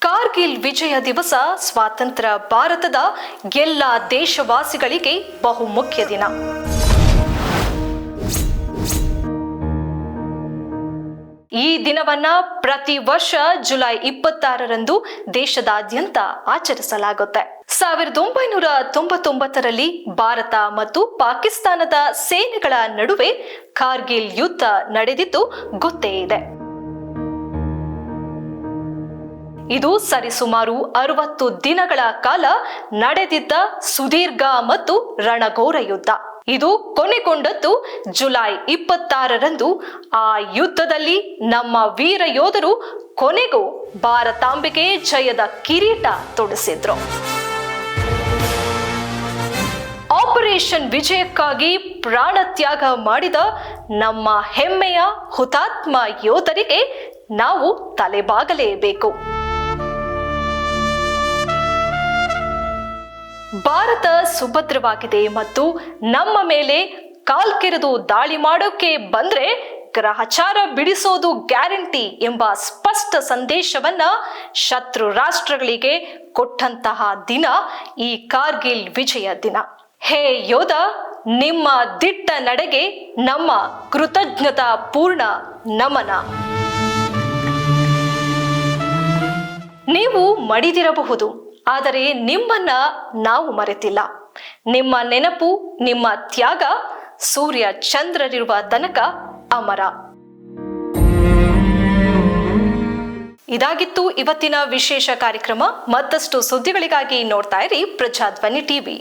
ಕಾರ್ಗಿಲ್ ವಿಜಯ ದಿವಸ ಸ್ವಾತಂತ್ರ್ಯ ಭಾರತದ ಎಲ್ಲ ದೇಶವಾಸಿಗಳಿಗೆ ಬಹುಮುಖ್ಯ ದಿನ. ಈ ದಿನವನ್ನ ಪ್ರತಿ ವರ್ಷ ಜುಲೈ 26ರಂದು ದೇಶದಾದ್ಯಂತ ಆಚರಿಸಲಾಗುತ್ತೆ. 1999ರಲ್ಲಿ ಭಾರತ ಮತ್ತು ಪಾಕಿಸ್ತಾನದ ಸೇನೆಗಳ ನಡುವೆ ಕಾರ್ಗಿಲ್ ಯುದ್ಧ ನಡೆದಿದ್ದು ಗೊತ್ತೇ ಇದೆ. ಇದು ಸರಿಸುಮಾರು 60 ದಿನಗಳ ಕಾಲ ನಡೆದಿದ್ದ ಸುದೀರ್ಘ ಮತ್ತು ರಣಘೋರ ಯುದ್ಧ. ಇದು ಕೊನೆಗೊಂಡದ್ದು ಜುಲೈ 26ರಂದು. ಆ ಯುದ್ಧದಲ್ಲಿ ನಮ್ಮ ವೀರ ಯೋಧರು ಕೊನೆಗೂ ಭಾರತಾಂಬೆಗೆ ಜಯದ ಕಿರೀಟ ತೊಡಿಸಿದ್ರು. ಆಪರೇಷನ್ ವಿಜಯಕ್ಕಾಗಿ ಪ್ರಾಣ ತ್ಯಾಗ ಮಾಡಿದ ನಮ್ಮ ಹೆಮ್ಮೆಯ ಹುತಾತ್ಮ ಯೋಧರಿಗೆ ನಾವು ತಲೆಬಾಗಲೇಬೇಕು. ಭಾರತ ಸುಭದ್ರವಾಗಿದೆ ಮತ್ತು ನಮ್ಮ ಮೇಲೆ ಕಾಲ್ಕೆರೆದು ದಾಳಿ ಮಾಡೋಕೆ ಬಂದ್ರೆ ಗ್ರಹಚಾರ ಬಿಡಿಸೋದು ಗ್ಯಾರಂಟಿ ಎಂಬ ಸ್ಪಷ್ಟ ಸಂದೇಶವನ್ನ ಶತ್ರು ರಾಷ್ಟ್ರಗಳಿಗೆ ಕೊಟ್ಟಂತಹ ದಿನ ಈ ಕಾರ್ಗಿಲ್ ವಿಜಯ ದಿನ. ಹೇ ಯೋಧ, ನಿಮ್ಮ ದಿಟ್ಟ ನಡೆಗೆ ನಮ್ಮ ಕೃತಜ್ಞತಾ ಪೂರ್ಣ ನಮನ. ನೀವು ಮಡಿದಿರಬಹುದು, ಆದರೆ ನಿಮ್ಮನ್ನ ನಾವು ಮರೆತಿಲ್ಲ. ನಿಮ್ಮ ನೆನಪು, ನಿಮ್ಮ ತ್ಯಾಗ ಸೂರ್ಯ ಚಂದ್ರರಿರುವ ತನಕ ಅಮರ. ಇದಾಗಿತ್ತು ಇವತ್ತಿನ ವಿಶೇಷ ಕಾರ್ಯಕ್ರಮ. ಮತ್ತಷ್ಟು ಸುದ್ದಿಗಳಿಗಾಗಿ ನೋಡ್ತಾ ಇರಿ ಪ್ರಜಾಧ್ವನಿ ಟಿವಿ.